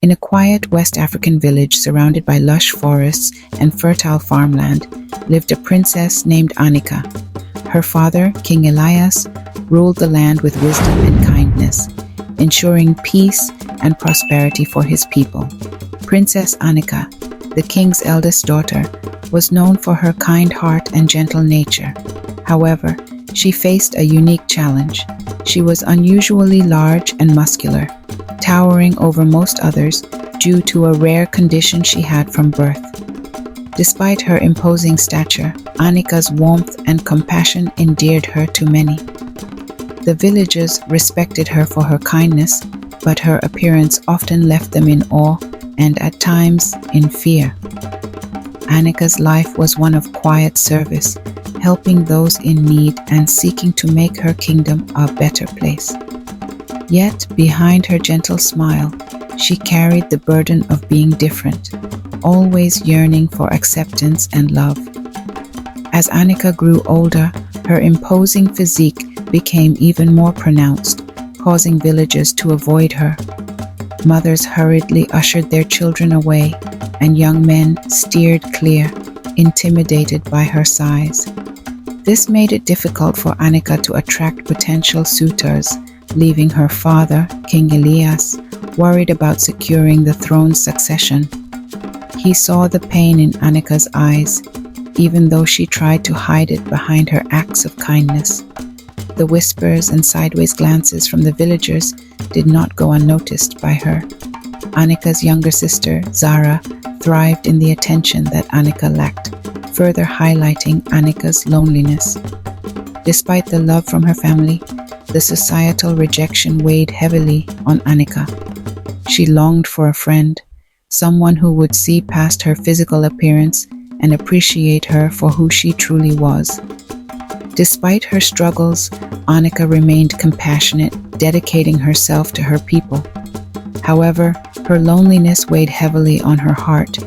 In a quiet West African village surrounded by lush forests and fertile farmland lived a princess named Annika. Her father, King Elias, ruled the land with wisdom and kindness, ensuring peace and prosperity for his people. Princess Annika, the king's eldest daughter, was known for her kind heart and gentle nature. However, she faced a unique challenge. She was unusually large and muscular, towering over most others due to a rare condition she had from birth. Despite her imposing stature, Annika's warmth and compassion endeared her to many. The villagers respected her for her kindness, but her appearance often left them in awe and at times in fear. Annika's life was one of quiet service, helping those in need and seeking to make her kingdom a better place. Yet, behind her gentle smile, she carried the burden of being different, always yearning for acceptance and love. As Annika grew older, her imposing physique became even more pronounced, causing villagers to avoid her. Mothers hurriedly ushered their children away, and young men steered clear, intimidated by her size. This made it difficult for Annika to attract potential suitors, leaving her father, King Elias, worried about securing the throne's succession. He saw the pain in Annika's eyes, even though she tried to hide it behind her acts of kindness. The whispers and sideways glances from the villagers did not go unnoticed by her. Annika's younger sister, Zara, thrived in the attention that Annika lacked, further highlighting Annika's loneliness. Despite the love from her family, the societal rejection weighed heavily on Annika. She longed for a friend, someone who would see past her physical appearance and appreciate her for who she truly was. Despite her struggles, Annika remained compassionate, dedicating herself to her people. However, her loneliness weighed heavily on her heart.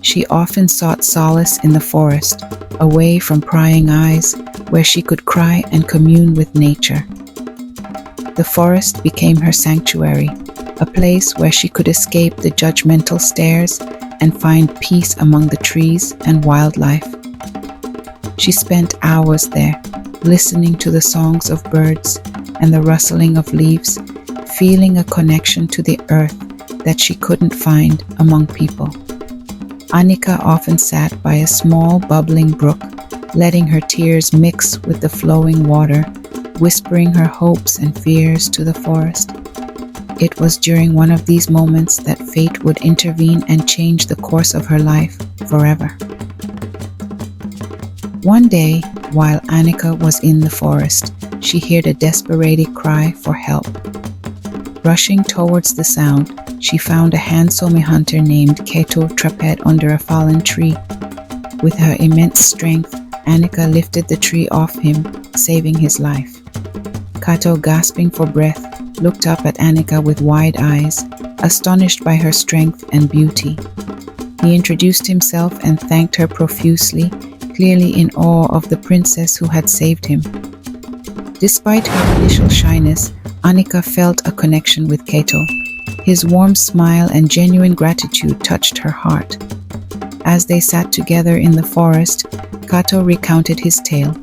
She often sought solace in the forest, away from prying eyes, where she could cry and commune with nature. The forest became her sanctuary, a place where she could escape the judgmental stares and find peace among the trees and wildlife. She spent hours there, listening to the songs of birds and the rustling of leaves, feeling a connection to the earth that she couldn't find among people. Annika often sat by a small bubbling brook, letting her tears mix with the flowing water, whispering her hopes and fears to the forest. It was during one of these moments that fate would intervene and change the course of her life forever. One day, while Annika was in the forest, she heard a desperate cry for help. Rushing towards the sound, she found a handsome hunter named Keto trapped under a fallen tree. With her immense strength, Annika lifted the tree off him, saving his life. Kato, gasping for breath, looked up at Annika with wide eyes, astonished by her strength and beauty. He introduced himself and thanked her profusely, clearly in awe of the princess who had saved him. Despite her initial shyness, Annika felt a connection with Kato. His warm smile and genuine gratitude touched her heart. As they sat together in the forest, Kato recounted his tale,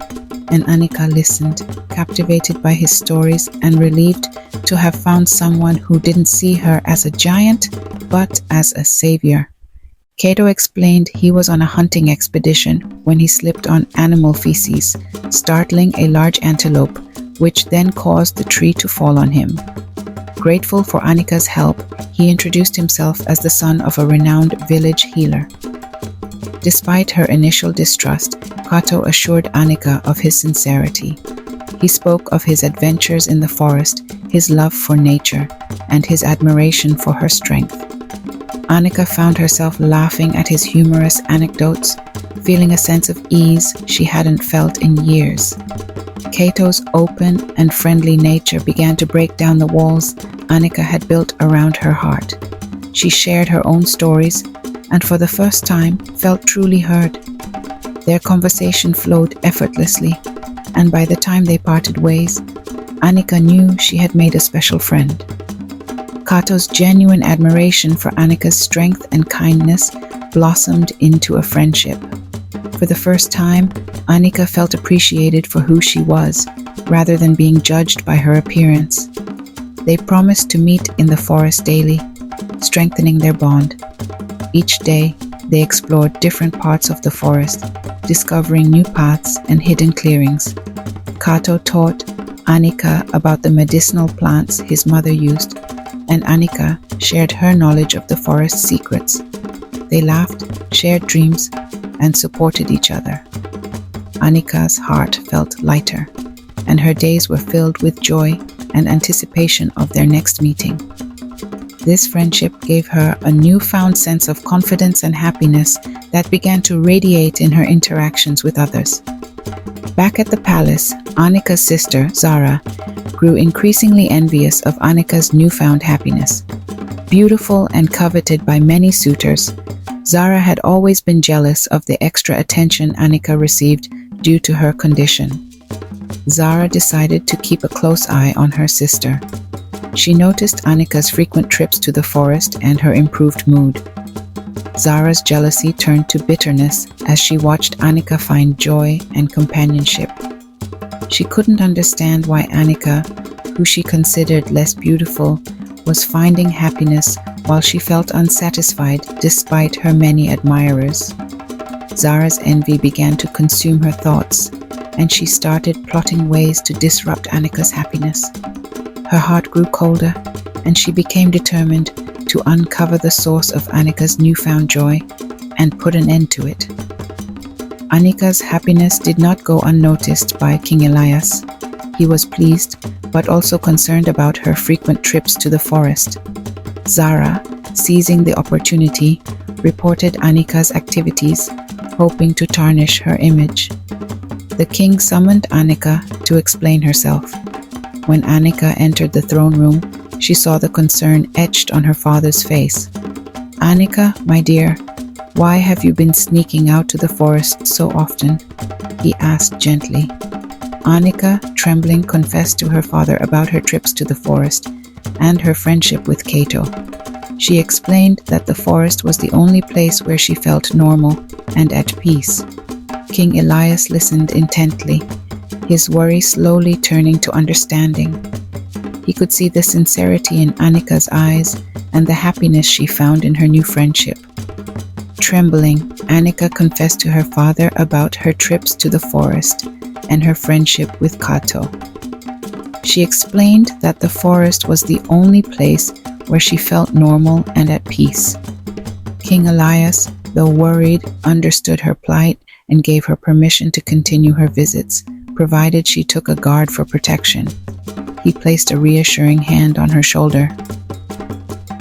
and Annika listened, captivated by his stories and relieved to have found someone who didn't see her as a giant, but as a savior. Kato explained he was on a hunting expedition when he slipped on animal feces, startling a large antelope, which then caused the tree to fall on him. Grateful for Annika's help, he introduced himself as the son of a renowned village healer. Despite her initial distrust, Kato assured Annika of his sincerity. He spoke of his adventures in the forest, his love for nature, and his admiration for her strength. Annika found herself laughing at his humorous anecdotes, feeling a sense of ease she hadn't felt in years. Kato's open and friendly nature began to break down the walls Annika had built around her heart. She shared her own stories, and for the first time felt truly heard. Their conversation flowed effortlessly, and by the time they parted ways, Annika knew she had made a special friend. Kato's genuine admiration for Annika's strength and kindness blossomed into a friendship. For the first time, Annika felt appreciated for who she was, rather than being judged by her appearance. They promised to meet in the forest daily, strengthening their bond. Each day, they explored different parts of the forest, discovering new paths and hidden clearings. Kato taught Annika about the medicinal plants his mother used, and Annika shared her knowledge of the forest's secrets. They laughed, shared dreams, and supported each other. Annika's heart felt lighter, and her days were filled with joy and anticipation of their next meeting. This friendship gave her a newfound sense of confidence and happiness that began to radiate in her interactions with others. Back at the palace, Annika's sister, Zara, grew increasingly envious of Annika's newfound happiness. Beautiful and coveted by many suitors, Zara had always been jealous of the extra attention Annika received due to her condition. Zara decided to keep a close eye on her sister. She noticed Annika's frequent trips to the forest and her improved mood. Zara's jealousy turned to bitterness as she watched Annika find joy and companionship. She couldn't understand why Annika, who she considered less beautiful, was finding happiness while she felt unsatisfied despite her many admirers. Zara's envy began to consume her thoughts, and she started plotting ways to disrupt Annika's happiness. Her heart grew colder, and she became determined to uncover the source of Annika's newfound joy and put an end to it. Annika's happiness did not go unnoticed by King Elias. He was pleased, but also concerned about her frequent trips to the forest. Zara, seizing the opportunity, reported Annika's activities, hoping to tarnish her image. The king summoned Annika to explain herself. When Annika entered the throne room, she saw the concern etched on her father's face. "Annika, my dear, why have you been sneaking out to the forest so often?" he asked gently. Annika, trembling, confessed to her father about her trips to the forest and her friendship with Kato. She explained that the forest was the only place where she felt normal and at peace. King Elias listened intently, his worry slowly turning to understanding. He could see the sincerity in Annika's eyes and the happiness she found in her new friendship. Trembling, Annika confessed to her father about her trips to the forest and her friendship with Kato. She explained that the forest was the only place where she felt normal and at peace. King Elias, though worried, understood her plight and gave her permission to continue her visits, provided she took a guard for protection. He placed a reassuring hand on her shoulder.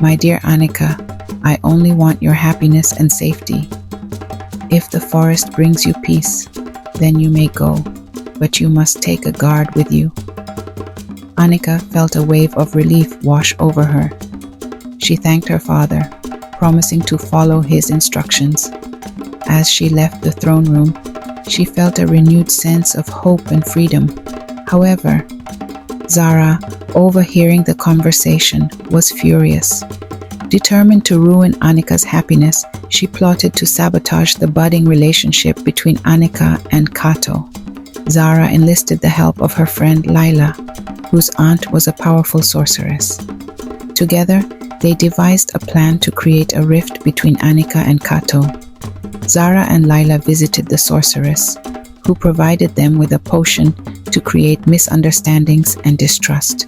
"My dear Annika, I only want your happiness and safety. If the forest brings you peace, then you may go, but you must take a guard with you." Annika felt a wave of relief wash over her. She thanked her father, promising to follow his instructions. As she left the throne room, she felt a renewed sense of hope and freedom. However, Zara, overhearing the conversation, was furious. Determined to ruin Annika's happiness, she plotted to sabotage the budding relationship between Annika and Kato. Zara enlisted the help of her friend Lila, whose aunt was a powerful sorceress. Together, they devised a plan to create a rift between Annika and Kato. Zara and Lila visited the sorceress, who provided them with a potion to create misunderstandings and distrust.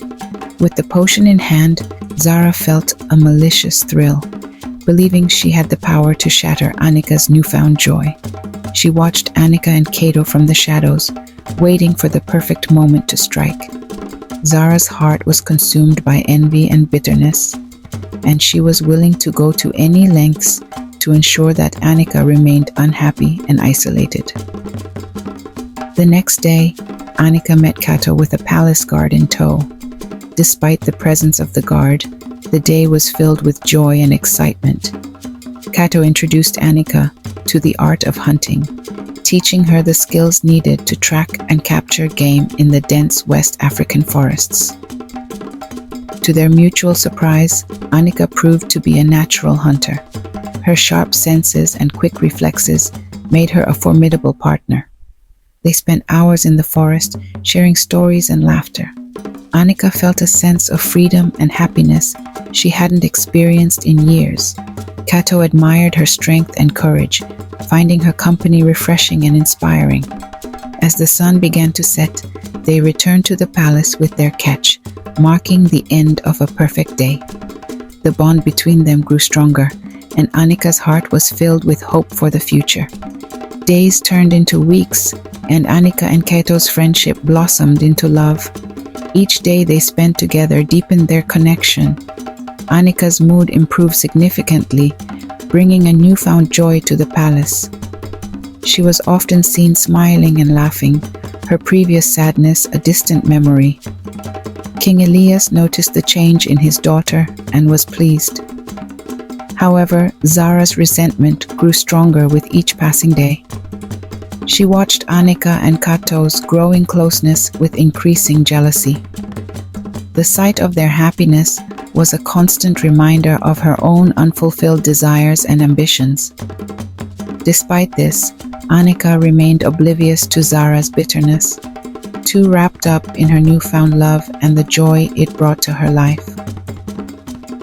With the potion in hand, Zara felt a malicious thrill, believing she had the power to shatter Annika's newfound joy. She watched Annika and Kato from the shadows, waiting for the perfect moment to strike. Zara's heart was consumed by envy and bitterness, and she was willing to go to any lengths to ensure that Annika remained unhappy and isolated. The next day, Annika met Kato with a palace guard in tow. Despite the presence of the guard, the day was filled with joy and excitement. Kato introduced Annika to the art of hunting, teaching her the skills needed to track and capture game in the dense West African forests. To their mutual surprise, Annika proved to be a natural hunter. Her sharp senses and quick reflexes made her a formidable partner. They spent hours in the forest, sharing stories and laughter. Annika felt a sense of freedom and happiness she hadn't experienced in years. Kato admired her strength and courage, finding her company refreshing and inspiring. As the sun began to set, they returned to the palace with their catch, marking the end of a perfect day. The bond between them grew stronger, and Annika's heart was filled with hope for the future. Days turned into weeks, and Annika and Kato's friendship blossomed into love. Each day they spent together deepened their connection. Annika's mood improved significantly, bringing a newfound joy to the palace. She was often seen smiling and laughing, her previous sadness a distant memory. King Elias noticed the change in his daughter and was pleased. However, Zara's resentment grew stronger with each passing day. She watched Annika and Kato's growing closeness with increasing jealousy. The sight of their happiness was a constant reminder of her own unfulfilled desires and ambitions. Despite this, Annika remained oblivious to Zara's bitterness, too wrapped up in her newfound love and the joy it brought to her life.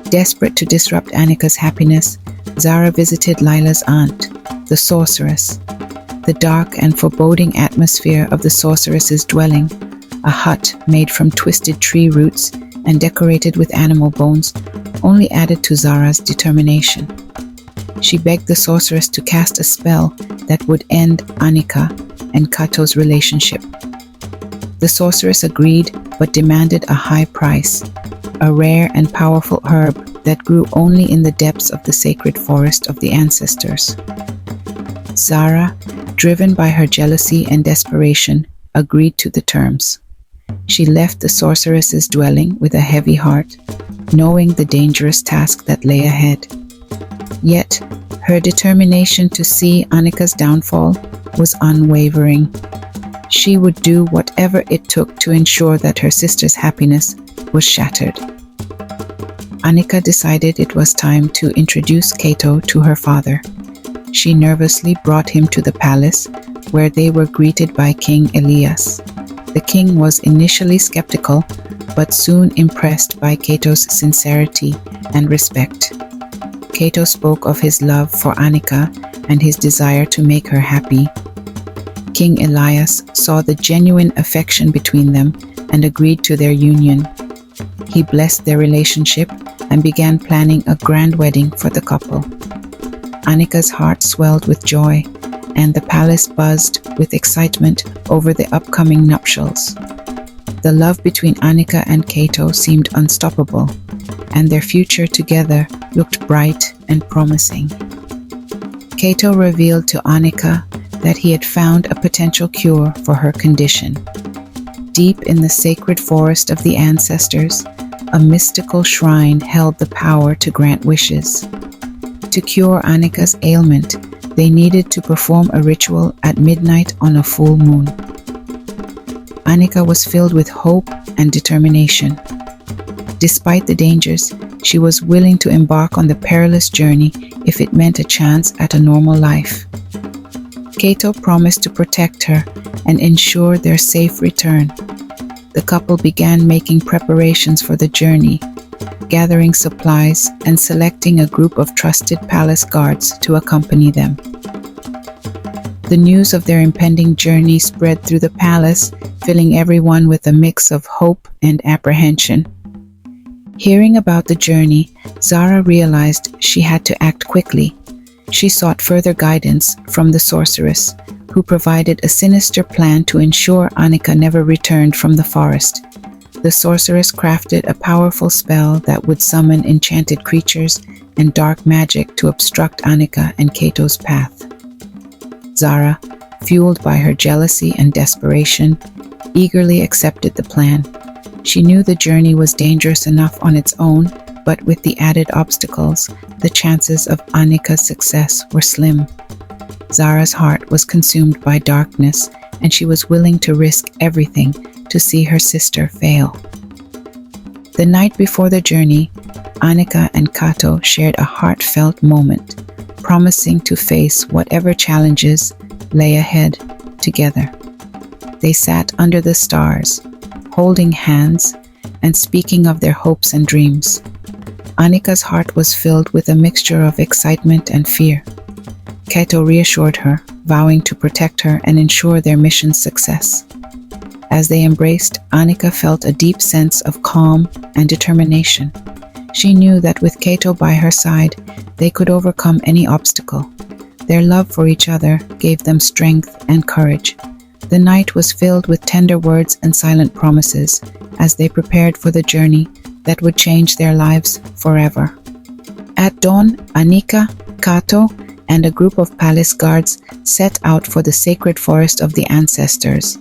Desperate to disrupt Annika's happiness, Zara visited Lila's aunt, the sorceress. The dark and foreboding atmosphere of the sorceress's dwelling, a hut made from twisted tree roots and decorated with animal bones, only added to Zara's determination. She begged the sorceress to cast a spell that would end Annika and Kato's relationship. The sorceress agreed, but demanded a high price, a rare and powerful herb that grew only in the depths of the sacred forest of the ancestors. Zara, driven by her jealousy and desperation, agreed to the terms. She left the sorceress's dwelling with a heavy heart, knowing the dangerous task that lay ahead. Yet, her determination to see Annika's downfall was unwavering. She would do whatever it took to ensure that her sister's happiness was shattered. Annika decided it was time to introduce Kato to her father. She nervously brought him to the palace, where they were greeted by King Elias. The king was initially skeptical, but soon impressed by Kato's sincerity and respect. Kato spoke of his love for Annika and his desire to make her happy. King Elias saw the genuine affection between them and agreed to their union. He blessed their relationship and began planning a grand wedding for the couple. Annika's heart swelled with joy, and the palace buzzed with excitement over the upcoming nuptials. The love between Annika and Kato seemed unstoppable, and their future together looked bright and promising. Kato revealed to Annika that he had found a potential cure for her condition. Deep in the sacred forest of the ancestors, a mystical shrine held the power to grant wishes. To cure Annika's ailment, they needed to perform a ritual at midnight on a full moon. Annika was filled with hope and determination. Despite the dangers, she was willing to embark on the perilous journey if it meant a chance at a normal life. Kato promised to protect her and ensure their safe return. The couple began making preparations for the journey, gathering supplies and selecting a group of trusted palace guards to accompany them. The news of their impending journey spread through the palace, filling everyone with a mix of hope and apprehension. Hearing about the journey, Zara realized she had to act quickly. She sought further guidance from the sorceress, who provided a sinister plan to ensure Annika never returned from the forest. The sorceress crafted a powerful spell that would summon enchanted creatures and dark magic to obstruct Annika and Kato's path. Zara, fueled by her jealousy and desperation, eagerly accepted the plan. She knew the journey was dangerous enough on its own, but with the added obstacles, the chances of Annika's success were slim. Zara's heart was consumed by darkness, and she was willing to risk everything to see her sister fail. The night before the journey, Annika and Kato shared a heartfelt moment, promising to face whatever challenges lay ahead together. They sat under the stars, holding hands and speaking of their hopes and dreams. Annika's heart was filled with a mixture of excitement and fear. Kato reassured her, vowing to protect her and ensure their mission's success. As they embraced, Annika felt a deep sense of calm and determination. She knew that with Kato by her side, they could overcome any obstacle. Their love for each other gave them strength and courage. The night was filled with tender words and silent promises as they prepared for the journey that would change their lives forever. At dawn, Annika, Kato, and a group of palace guards set out for the sacred forest of the ancestors.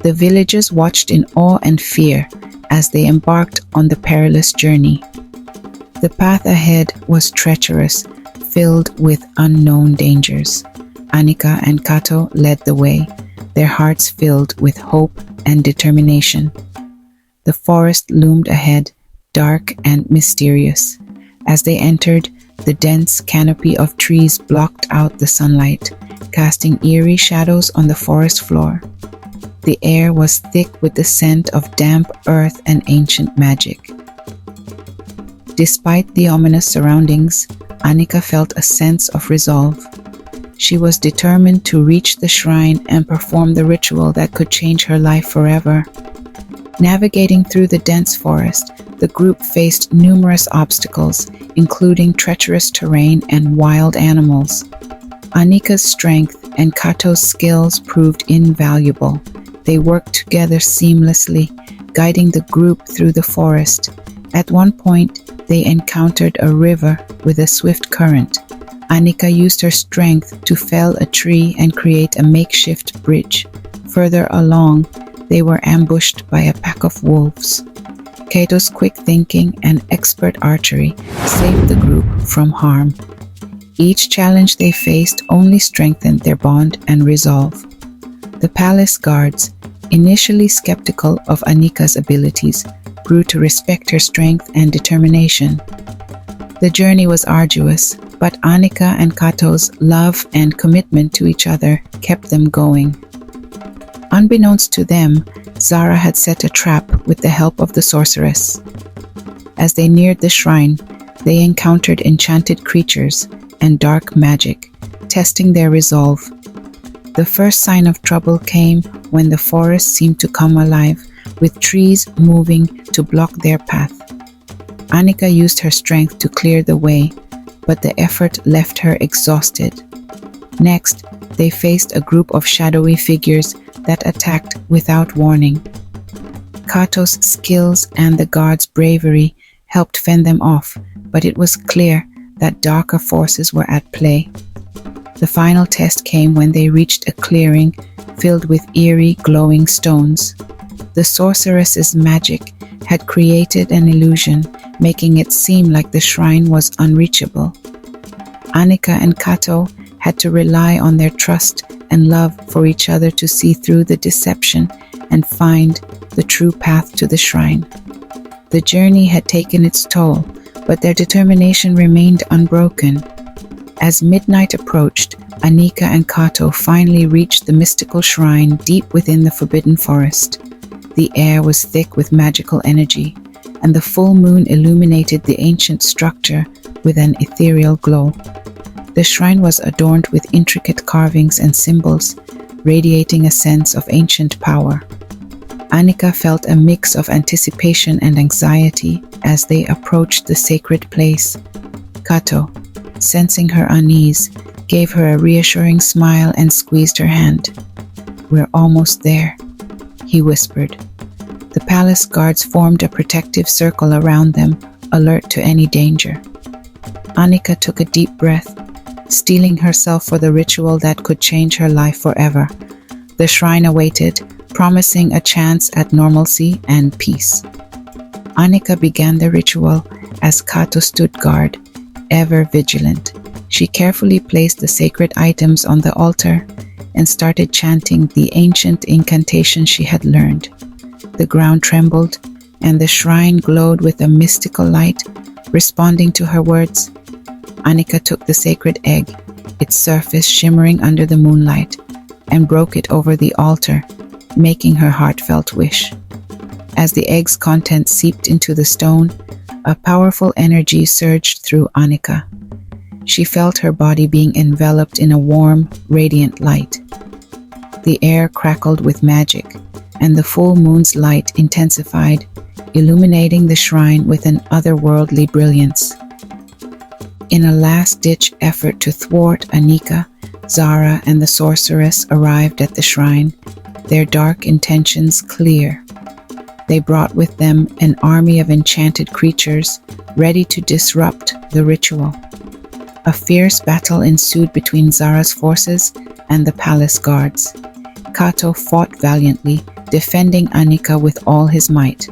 The villagers watched in awe and fear as they embarked on the perilous journey. The path ahead was treacherous, filled with unknown dangers. Annika and Kato led the way, their hearts filled with hope and determination. The forest loomed ahead, dark and mysterious. As they entered, the dense canopy of trees blocked out the sunlight, casting eerie shadows on the forest floor. The air was thick with the scent of damp earth and ancient magic. Despite the ominous surroundings, Annika felt a sense of resolve. She was determined to reach the shrine and perform the ritual that could change her life forever. Navigating through the dense forest, the group faced numerous obstacles, including treacherous terrain and wild animals. Annika's strength and Kato's skills proved invaluable. They worked together seamlessly, guiding the group through the forest. At one point, they encountered a river with a swift current. Annika used her strength to fell a tree and create a makeshift bridge. Further along, they were ambushed by a pack of wolves. Kato's quick thinking and expert archery saved the group from harm. Each challenge they faced only strengthened their bond and resolve. The palace guards, initially skeptical of Annika's abilities, grew to respect her strength and determination. The journey was arduous, but Annika and Kato's love and commitment to each other kept them going. Unbeknownst to them, Zara had set a trap with the help of the sorceress. As they neared the shrine, they encountered enchanted creatures and dark magic, testing their resolve. The first sign of trouble came when the forest seemed to come alive, with trees moving to block their path. Annika used her strength to clear the way, but the effort left her exhausted. Next, they faced a group of shadowy figures that attacked without warning. Kato's skills and the guards' bravery helped fend them off, but it was clear that darker forces were at play. The final test came when they reached a clearing filled with eerie, glowing stones. The sorceress's magic had created an illusion, making it seem like the shrine was unreachable. Annika and Kato had to rely on their trust and love for each other to see through the deception and find the true path to the shrine. The journey had taken its toll, but their determination remained unbroken. As midnight approached, Annika and Kato finally reached the mystical shrine deep within the forbidden forest. The air was thick with magical energy, and the full moon illuminated the ancient structure with an ethereal glow. The shrine was adorned with intricate carvings and symbols, radiating a sense of ancient power. Annika felt a mix of anticipation and anxiety as they approached the sacred place. Kato, sensing her unease, gave her a reassuring smile and squeezed her hand. "We're almost there," he whispered. The palace guards formed a protective circle around them, alert to any danger. Annika took a deep breath, steeling herself for the ritual that could change her life forever. The shrine awaited, promising a chance at normalcy and peace. Annika began the ritual as Kato stood guard, ever vigilant. She carefully placed the sacred items on the altar and started chanting the ancient incantation she had learned. The ground trembled, and the shrine glowed with a mystical light, responding to her words. Annika took the sacred egg, its surface shimmering under the moonlight, and broke it over the altar, making her heartfelt wish. As the egg's contents seeped into the stone, a powerful energy surged through Annika. She felt her body being enveloped in a warm, radiant light. The air crackled with magic, and the full moon's light intensified, illuminating the shrine with an otherworldly brilliance. In a last-ditch effort to thwart Annika, Zara and the sorceress arrived at the shrine, their dark intentions clear. They brought with them an army of enchanted creatures ready to disrupt the ritual. A fierce battle ensued between Zara's forces and the palace guards. Kato fought valiantly, defending Annika with all his might.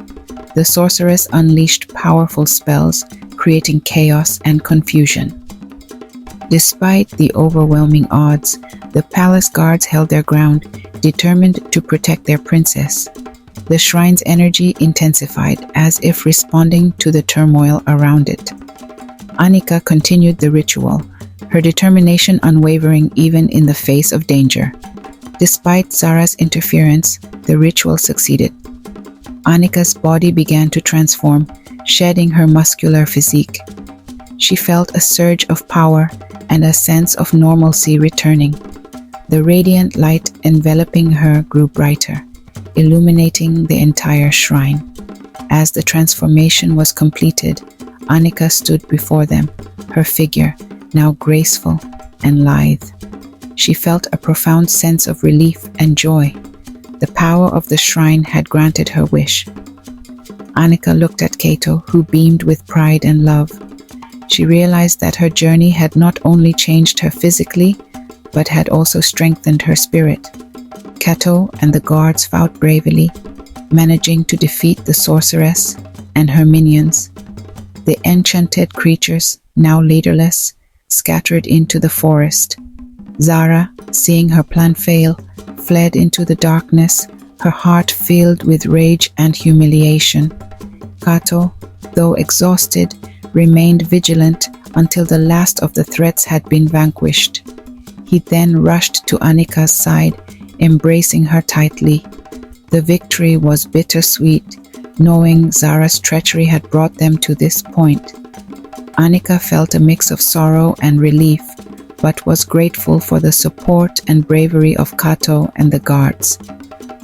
The sorceress unleashed powerful spells, creating chaos and confusion. Despite the overwhelming odds, the palace guards held their ground, determined to protect their princess. The shrine's energy intensified, as if responding to the turmoil around it. Annika continued the ritual, her determination unwavering even in the face of danger. Despite Zara's interference, the ritual succeeded. Annika's body began to transform, shedding her muscular physique. She felt a surge of power and a sense of normalcy returning. The radiant light enveloping her grew brighter, illuminating the entire shrine. As the transformation was completed, Annika stood before them, her figure now graceful and lithe. She felt a profound sense of relief and joy. The power of the shrine had granted her wish. Annika looked at Kato, who beamed with pride and love. She realized that her journey had not only changed her physically, but had also strengthened her spirit. Kato and the guards fought bravely, managing to defeat the sorceress and her minions. The enchanted creatures, now leaderless, scattered into the forest. Zara, seeing her plan fail, fled into the darkness, her heart filled with rage and humiliation. Kato, though exhausted, remained vigilant until the last of the threats had been vanquished. He then rushed to Annika's side, embracing her tightly. The victory was bittersweet, knowing Zara's treachery had brought them to this point. Annika felt a mix of sorrow and relief, but was grateful for the support and bravery of Kato and the guards.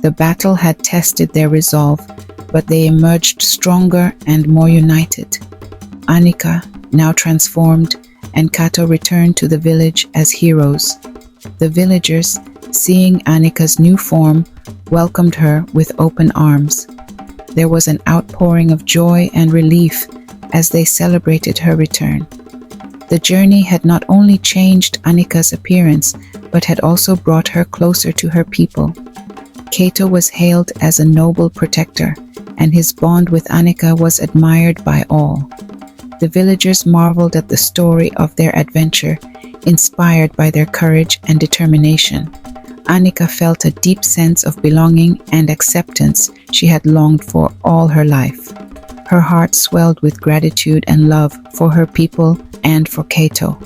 The battle had tested their resolve, but they emerged stronger and more united. Annika, now transformed, and Kato returned to the village as heroes. The villagers, seeing Annika's new form, welcomed her with open arms. There was an outpouring of joy and relief as they celebrated her return. The journey had not only changed Annika's appearance, but had also brought her closer to her people. Kato was hailed as a noble protector, and his bond with Annika was admired by all. The villagers marveled at the story of their adventure, inspired by their courage and determination. Annika felt a deep sense of belonging and acceptance she had longed for all her life. Her heart swelled with gratitude and love for her people and for Kato.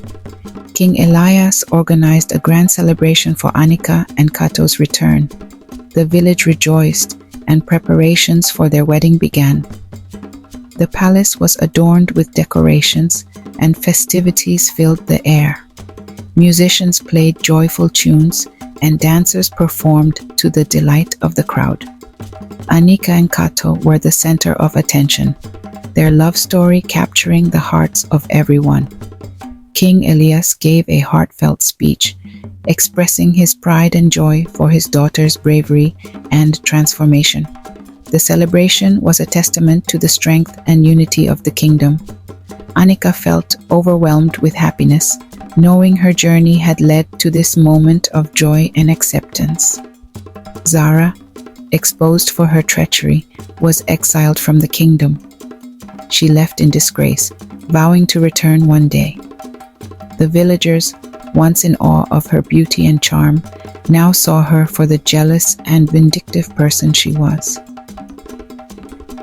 King Elias organized a grand celebration for Annika and Kato's return. The village rejoiced, and preparations for their wedding began. The palace was adorned with decorations, and festivities filled the air. Musicians played joyful tunes, and dancers performed to the delight of the crowd. Annika and Kato were the center of attention, their love story capturing the hearts of everyone. King Elias gave a heartfelt speech, expressing his pride and joy for his daughter's bravery and transformation. The celebration was a testament to the strength and unity of the kingdom. Annika felt overwhelmed with happiness, knowing her journey had led to this moment of joy and acceptance. Zara, exposed for her treachery, was exiled from the kingdom. She left in disgrace, vowing to return one day. The villagers, once in awe of her beauty and charm, now saw her for the jealous and vindictive person she was.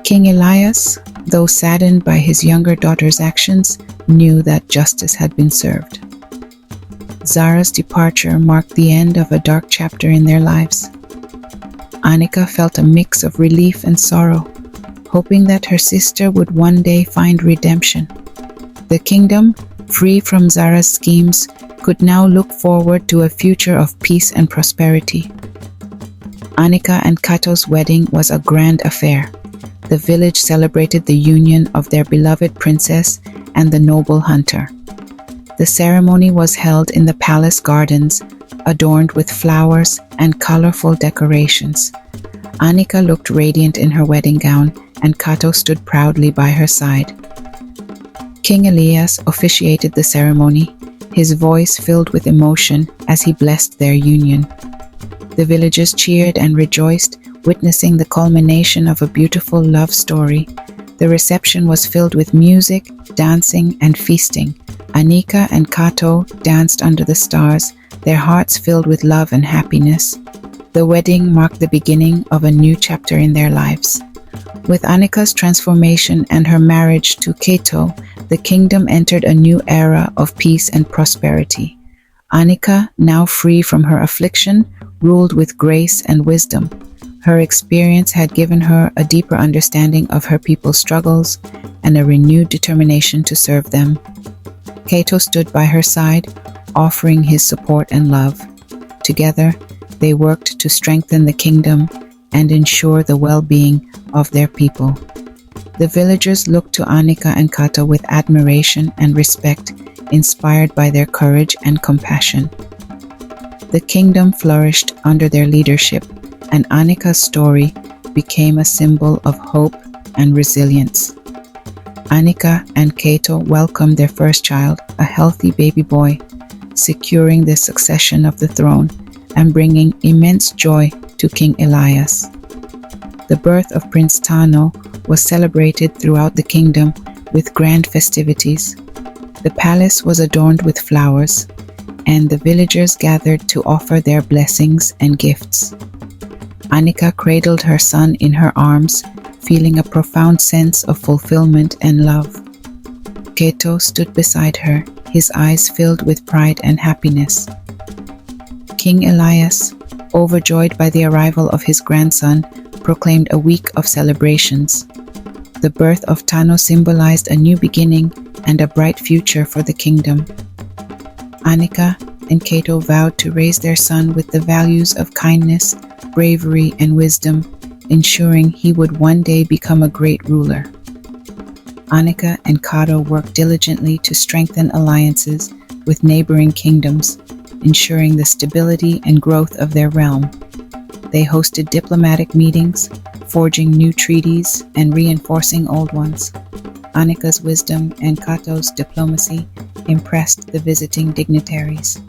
King Elias, though saddened by his younger daughter's actions, knew that justice had been served. Zara's departure marked the end of a dark chapter in their lives. Annika felt a mix of relief and sorrow, hoping that her sister would one day find redemption. The kingdom, free from Zara's schemes, could now look forward to a future of peace and prosperity. Annika and Kato's wedding was a grand affair. The village celebrated the union of their beloved princess and the noble hunter. The ceremony was held in the palace gardens, adorned with flowers and colorful decorations. Annika looked radiant in her wedding gown, and Kato stood proudly by her side. King Elias officiated the ceremony, his voice filled with emotion as he blessed their union. The villagers cheered and rejoiced, witnessing the culmination of a beautiful love story. The reception was filled with music, dancing, and feasting. Annika and Kato danced under the stars, their hearts filled with love and happiness. The wedding marked the beginning of a new chapter in their lives. With Annika's transformation and her marriage to Kato, the kingdom entered a new era of peace and prosperity. Annika, now free from her affliction, ruled with grace and wisdom. Her experience had given her a deeper understanding of her people's struggles and a renewed determination to serve them. Kato stood by her side, offering his support and love. Together, they worked to strengthen the kingdom and ensure the well-being of their people. The villagers looked to Annika and Kato with admiration and respect, inspired by their courage and compassion. The kingdom flourished under their leadership, and Annika's story became a symbol of hope and resilience. Annika and Kato welcomed their first child, a healthy baby boy, securing the succession of the throne and bringing immense joy to King Elias. The birth of Prince Tano was celebrated throughout the kingdom with grand festivities. The palace was adorned with flowers, and the villagers gathered to offer their blessings and gifts. Annika cradled her son in her arms, feeling a profound sense of fulfillment and love. Kato stood beside her, his eyes filled with pride and happiness. King Elias, overjoyed by the arrival of his grandson, proclaimed a week of celebrations. The birth of Tano symbolized a new beginning and a bright future for the kingdom. Annika and Kato vowed to raise their son with the values of kindness, bravery, and wisdom, ensuring he would one day become a great ruler. Annika and Kato worked diligently to strengthen alliances with neighboring kingdoms, ensuring the stability and growth of their realm. They hosted diplomatic meetings, forging new treaties and reinforcing old ones. Annika's wisdom and Kato's diplomacy impressed the visiting dignitaries.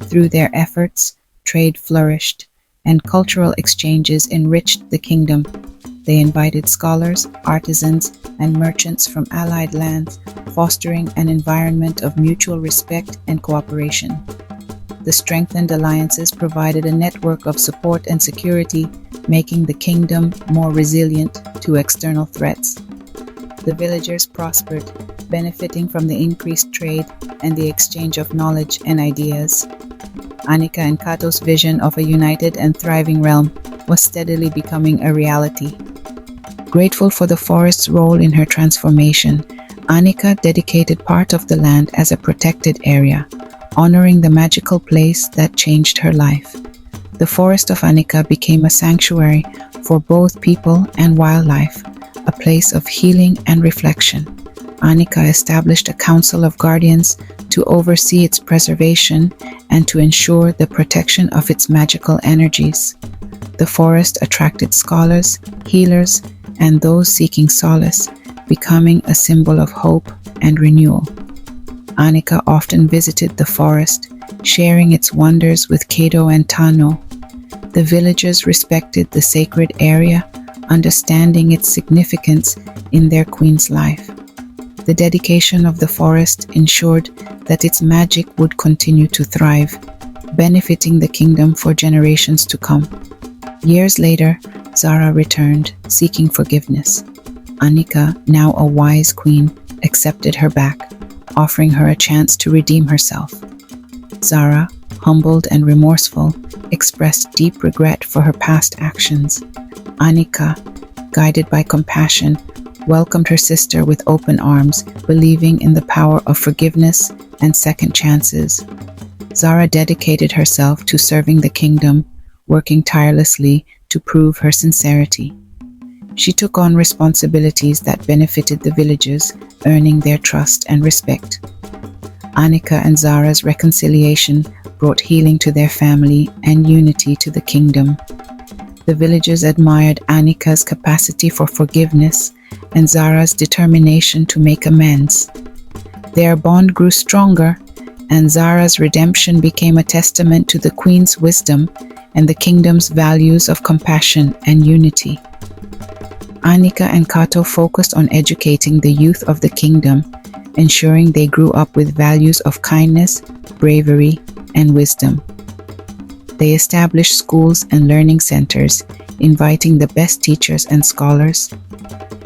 Through their efforts, trade flourished, and cultural exchanges enriched the kingdom. They invited scholars, artisans, and merchants from allied lands, fostering an environment of mutual respect and cooperation. The strengthened alliances provided a network of support and security, making the kingdom more resilient to external threats. The villagers prospered, benefiting from the increased trade and the exchange of knowledge and ideas. Annika and Kato's vision of a united and thriving realm was steadily becoming a reality. Grateful for the forest's role in her transformation, Annika dedicated part of the land as a protected area, honoring the magical place that changed her life. The forest of Annika became a sanctuary for both people and wildlife, a place of healing and reflection. Annika established a council of guardians to oversee its preservation and to ensure the protection of its magical energies. The forest attracted scholars, healers, and those seeking solace, becoming a symbol of hope and renewal. Annika often visited the forest, sharing its wonders with Kato and Tano. The villagers respected the sacred area, understanding its significance in their queen's life. The dedication of the forest ensured that its magic would continue to thrive, benefiting the kingdom for generations to come. Years later, Zara returned, seeking forgiveness. Anika, now a wise queen, accepted her back, offering her a chance to redeem herself. Zara, humbled and remorseful, expressed deep regret for her past actions. Anika, guided by compassion, welcomed her sister with open arms, believing in the power of forgiveness and second chances. Zara dedicated herself to serving the kingdom, working tirelessly to prove her sincerity. She took on responsibilities that benefited the villagers, earning their trust and respect. Anika and Zara's reconciliation brought healing to their family and unity to the kingdom. The villagers admired Anika's capacity for forgiveness and Zara's determination to make amends. Their bond grew stronger, and Zara's redemption became a testament to the queen's wisdom and the kingdom's values of compassion and unity. Anika and Kato focused on educating the youth of the kingdom, ensuring they grew up with values of kindness, bravery, and wisdom. They established schools and learning centers, inviting the best teachers and scholars.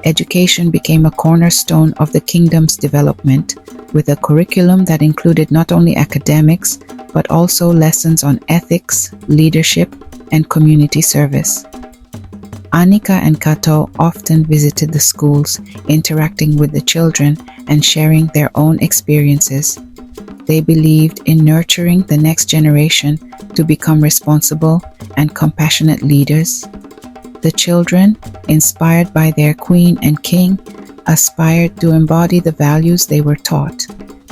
Education became a cornerstone of the kingdom's development, with a curriculum that included not only academics, but also lessons on ethics, leadership, and community service. Anika and Kato often visited the schools, interacting with the children and sharing their own experiences. They believed in nurturing the next generation to become responsible and compassionate leaders. The children, inspired by their queen and king, aspired to embody the values they were taught.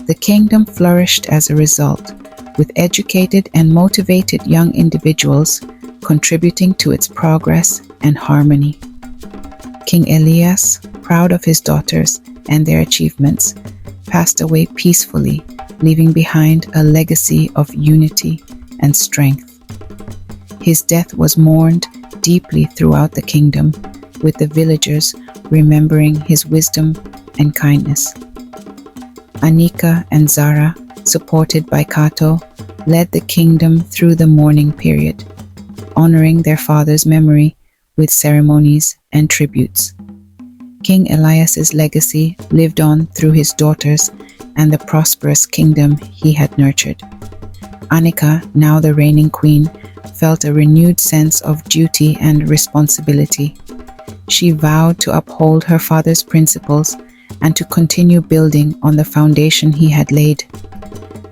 The kingdom flourished as a result, with educated and motivated young individuals contributing to its progress and harmony. King Elias, proud of his daughters and their achievements, passed away peacefully, leaving behind a legacy of unity and strength. His death was mourned deeply throughout the kingdom, with the villagers remembering his wisdom and kindness. Anika and Zara, supported by Kato, led the kingdom through the mourning period, honoring their father's memory with ceremonies and tributes. King Elias's legacy lived on through his daughters and the prosperous kingdom he had nurtured. Anika, now the reigning queen, felt a renewed sense of duty and responsibility. She vowed to uphold her father's principles and to continue building on the foundation he had laid.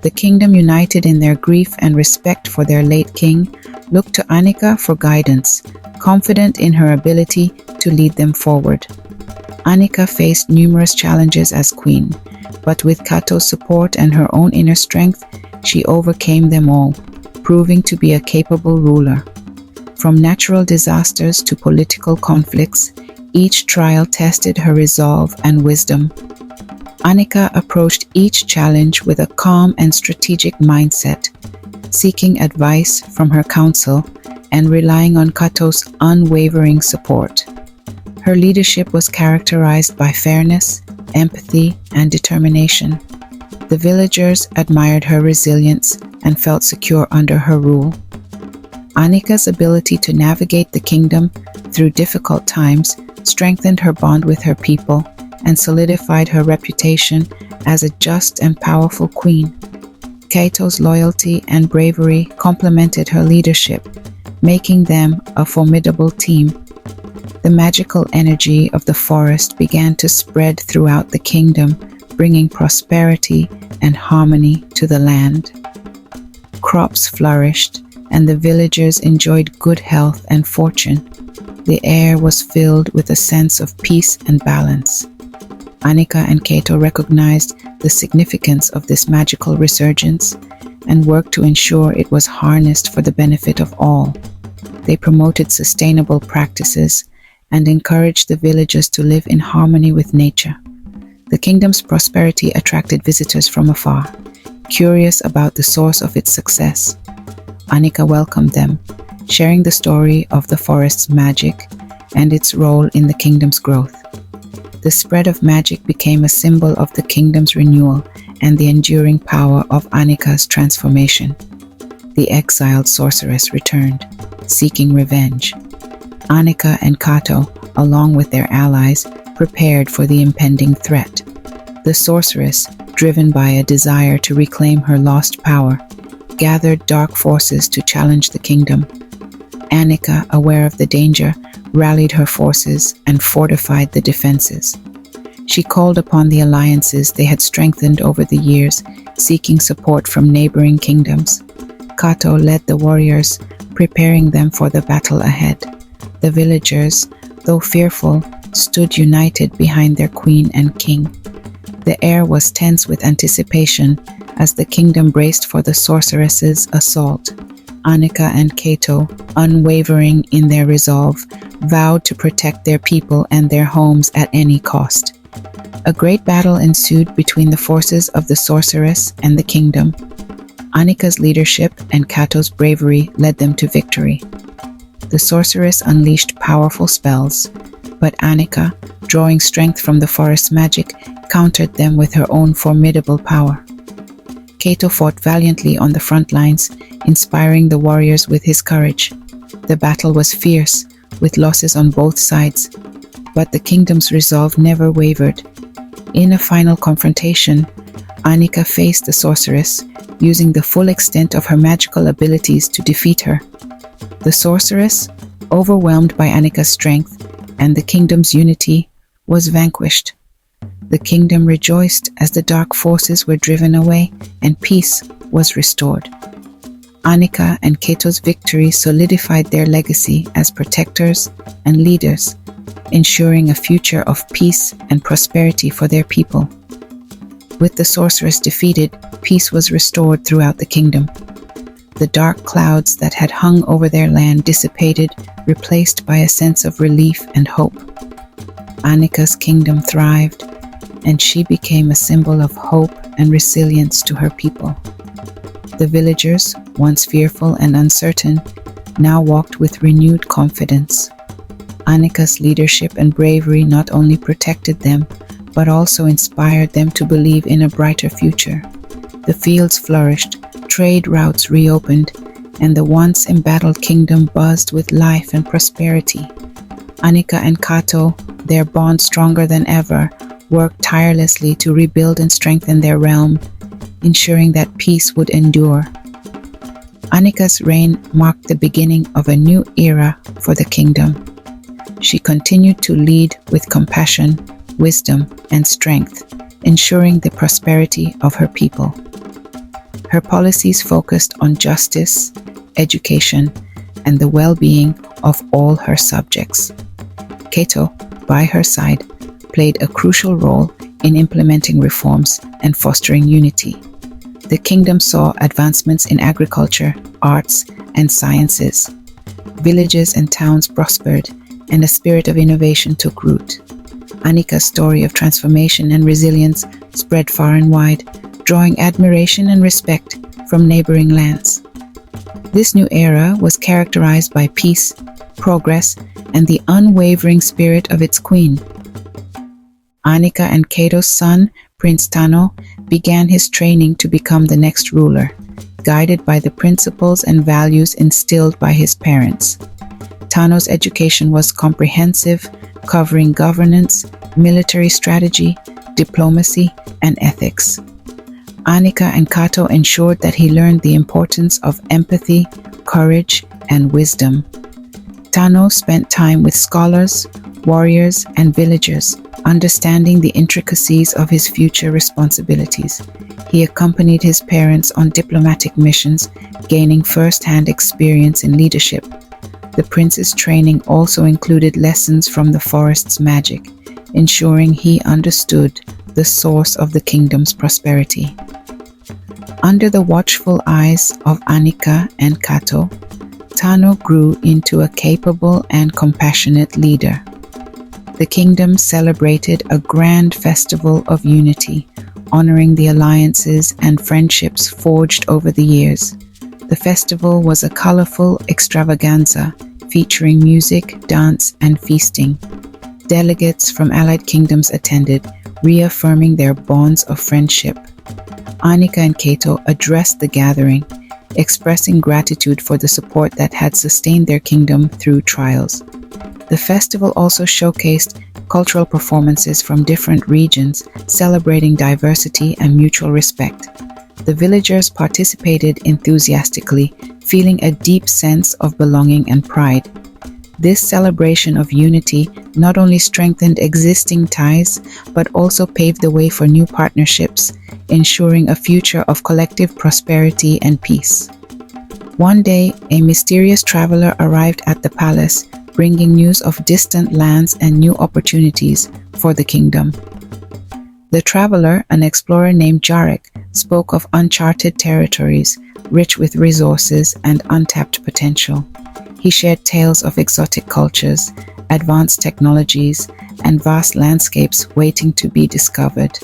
The kingdom, united in their grief and respect for their late king, looked to Anika for guidance, confident in her ability to lead them forward. Anika faced numerous challenges as queen, but with Kato's support and her own inner strength, she overcame them all, proving to be a capable ruler. From natural disasters to political conflicts, each trial tested her resolve and wisdom. Anika approached each challenge with a calm and strategic mindset, seeking advice from her council and relying on Kato's unwavering support. Her leadership was characterized by fairness, empathy, and determination. The villagers admired her resilience and felt secure under her rule. Anika's ability to navigate the kingdom through difficult times strengthened her bond with her people and solidified her reputation as a just and powerful queen. Kato's loyalty and bravery complemented her leadership, making them a formidable team. The magical energy of the forest began to spread throughout the kingdom, bringing prosperity and harmony to the land. Crops flourished, and the villagers enjoyed good health and fortune. The air was filled with a sense of peace and balance. Anika and Kato recognized the significance of this magical resurgence and worked to ensure it was harnessed for the benefit of all. They promoted sustainable practices and encouraged the villagers to live in harmony with nature. The kingdom's prosperity attracted visitors from afar, curious about the source of its success. Anika welcomed them, sharing the story of the forest's magic and its role in the kingdom's growth. The spread of magic became a symbol of the kingdom's renewal and the enduring power of Anika's transformation. The exiled sorceress returned, seeking revenge. Anika and Kato, along with their allies, prepared for the impending threat. The sorceress, driven by a desire to reclaim her lost power, gathered dark forces to challenge the kingdom. Annika, aware of the danger, rallied her forces and fortified the defenses. She called upon the alliances they had strengthened over the years, seeking support from neighboring kingdoms. Kato led the warriors, preparing them for the battle ahead. The villagers, though fearful, stood united behind their queen and king. The air was tense with anticipation as the kingdom braced for the sorceress's assault. Annika and Kato, unwavering in their resolve, vowed to protect their people and their homes at any cost. A great battle ensued between the forces of the sorceress and the kingdom. Annika's leadership and Kato's bravery led them to victory. The sorceress unleashed powerful spells, but Annika, drawing strength from the forest magic, countered them with her own formidable power. Kato fought valiantly on the front lines, inspiring the warriors with his courage. The battle was fierce, with losses on both sides, but the kingdom's resolve never wavered. In a final confrontation, Annika faced the sorceress, using the full extent of her magical abilities to defeat her. The sorceress, overwhelmed by Annika's strength and the kingdom's unity, was vanquished. The kingdom rejoiced as the dark forces were driven away and peace was restored. Annika and Kato's victory solidified their legacy as protectors and leaders, ensuring a future of peace and prosperity for their people. With the sorceress defeated, peace was restored throughout the kingdom. The dark clouds that had hung over their land dissipated, replaced by a sense of relief and hope. Annika's kingdom thrived, and she became a symbol of hope and resilience to her people. The villagers, once fearful and uncertain, now walked with renewed confidence. Annika's leadership and bravery not only protected them, but also inspired them to believe in a brighter future. The fields flourished, trade routes reopened, and the once embattled kingdom buzzed with life and prosperity. Annika and Kato, their bond stronger than ever, worked tirelessly to rebuild and strengthen their realm, ensuring that peace would endure. Annika's reign marked the beginning of a new era for the kingdom. She continued to lead with compassion, wisdom, and strength, ensuring the prosperity of her people. Her policies focused on justice, education, and the well-being of all her subjects. Kato, by her side, played a crucial role in implementing reforms and fostering unity. The kingdom saw advancements in agriculture, arts, and sciences. Villages and towns prospered, and a spirit of innovation took root. Annika's story of transformation and resilience spread far and wide, drawing admiration and respect from neighboring lands. This new era was characterized by peace, progress, and the unwavering spirit of its queen. Annika and Kato's son, Prince Tano, began his training to become the next ruler, guided by the principles and values instilled by his parents. Tano's education was comprehensive, covering governance, military strategy, diplomacy, and ethics. Annika and Kato ensured that he learned the importance of empathy, courage, and wisdom. Tano spent time with scholars, warriors, and villagers, understanding the intricacies of his future responsibilities. He accompanied his parents on diplomatic missions, gaining first-hand experience in leadership. The prince's training also included lessons from the forest's magic, ensuring he understood the source of the kingdom's prosperity. Under the watchful eyes of Annika and Kato, Tano grew into a capable and compassionate leader. The kingdom celebrated a grand festival of unity, honoring the alliances and friendships forged over the years. The festival was a colorful extravaganza featuring music, dance, and feasting. Delegates from allied kingdoms attended, reaffirming their bonds of friendship. Annika and Kato addressed the gathering, expressing gratitude for the support that had sustained their kingdom through trials. The festival also showcased cultural performances from different regions, celebrating diversity and mutual respect. The villagers participated enthusiastically, feeling a deep sense of belonging and pride. This celebration of unity not only strengthened existing ties, but also paved the way for new partnerships, ensuring a future of collective prosperity and peace. One day, a mysterious traveler arrived at the palace, bringing news of distant lands and new opportunities for the kingdom. The traveler, an explorer named Jarek, spoke of uncharted territories, rich with resources and untapped potential. He shared tales of exotic cultures, advanced technologies, and vast landscapes waiting to be discovered.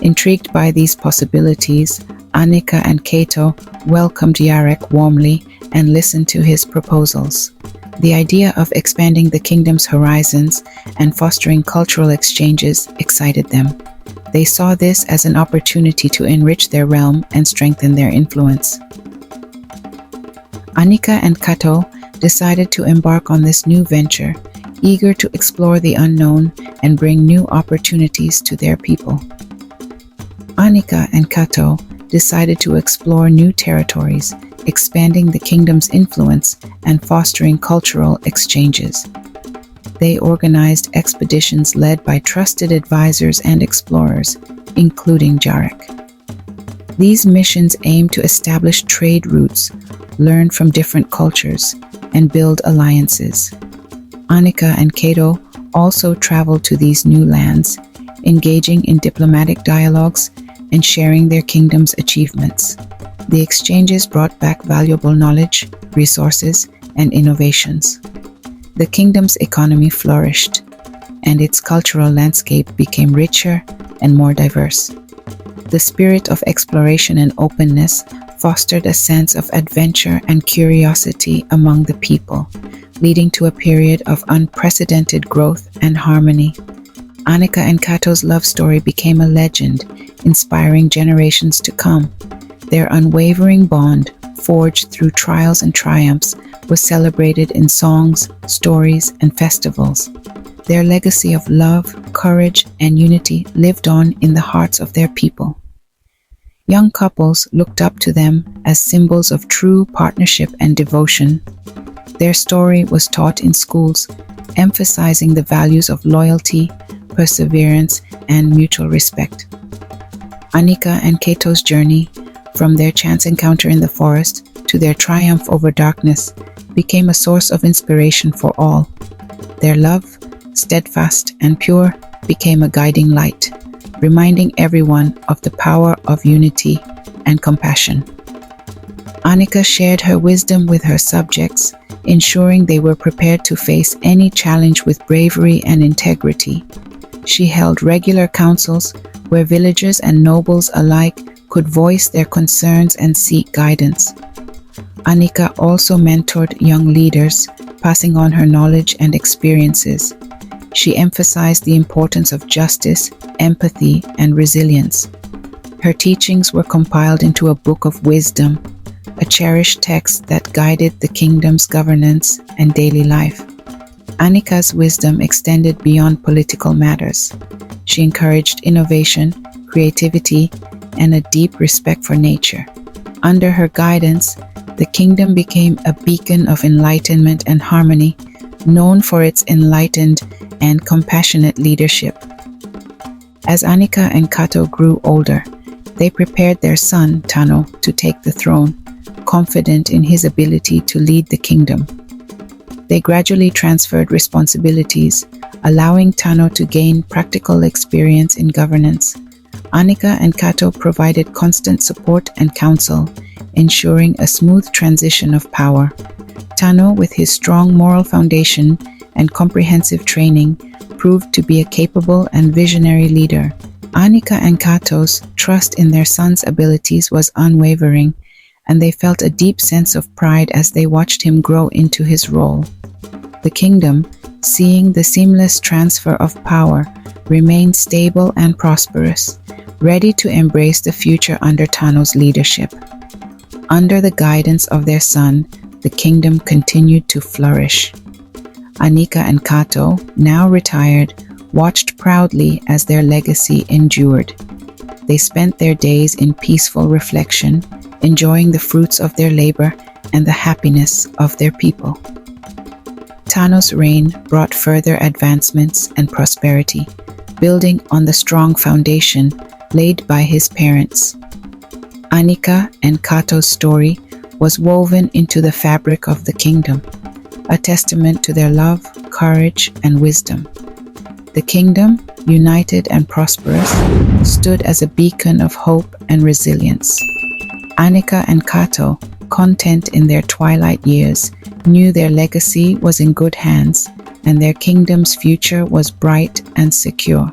Intrigued by these possibilities, Annika and Kato welcomed Jarek warmly and listened to his proposals. The idea of expanding the kingdom's horizons and fostering cultural exchanges excited them. They saw this as an opportunity to enrich their realm and strengthen their influence. Annika and Kato decided to embark on this new venture, eager to explore the unknown and bring new opportunities to their people. Annika and Kato decided to explore new territories, expanding the kingdom's influence and fostering cultural exchanges. They organized expeditions led by trusted advisors and explorers, including Jarek. These missions aimed to establish trade routes, learn from different cultures, and build alliances. Annika and Kato also traveled to these new lands, engaging in diplomatic dialogues and sharing their kingdom's achievements. The exchanges brought back valuable knowledge, resources, and innovations. The kingdom's economy flourished, and its cultural landscape became richer and more diverse. The spirit of exploration and openness fostered a sense of adventure and curiosity among the people, leading to a period of unprecedented growth and harmony. Annika and Kato's love story became a legend, inspiring generations to come. Their unwavering bond, forged through trials and triumphs, was celebrated in songs, stories, and festivals. Their legacy of love, courage, and unity lived on in the hearts of their people. Young couples looked up to them as symbols of true partnership and devotion. Their story was taught in schools, emphasizing the values of loyalty, perseverance, and mutual respect. Annika and Kato's journey, from their chance encounter in the forest to their triumph over darkness, became a source of inspiration for all. Their love, steadfast and pure, became a guiding light, reminding everyone of the power of unity and compassion. Annika shared her wisdom with her subjects, ensuring they were prepared to face any challenge with bravery and integrity. She held regular councils where villagers and nobles alike could voice their concerns and seek guidance. Annika also mentored young leaders, passing on her knowledge and experiences. She emphasized the importance of justice, empathy, and resilience. Her teachings were compiled into a book of wisdom, a cherished text that guided the kingdom's governance and daily life. Annika's wisdom extended beyond political matters. She encouraged innovation, creativity, and a deep respect for nature. Under her guidance, the kingdom became a beacon of enlightenment and harmony, known for its enlightened and compassionate leadership. As Annika and Kato grew older, they prepared their son, Tano, to take the throne, confident in his ability to lead the kingdom. They gradually transferred responsibilities, allowing Tano to gain practical experience in governance. Annika and Kato provided constant support and counsel, ensuring a smooth transition of power. Tano, with his strong moral foundation and comprehensive training, proved to be a capable and visionary leader. Annika and Kato's trust in their son's abilities was unwavering, and they felt a deep sense of pride as they watched him grow into his role. The kingdom, seeing the seamless transfer of power, remained stable and prosperous, ready to embrace the future under Tano's leadership. Under the guidance of their son, the kingdom continued to flourish. Anika and Kato, now retired, watched proudly as their legacy endured. They spent their days in peaceful reflection, enjoying the fruits of their labor and the happiness of their people. Tano's reign brought further advancements and prosperity, building on the strong foundation laid by his parents. Anika and Kato's story was woven into the fabric of the kingdom, a testament to their love, courage, and wisdom. The kingdom, united and prosperous, stood as a beacon of hope and resilience. Anika and Kato, content in their twilight years, knew their legacy was in good hands and their kingdom's future was bright and secure.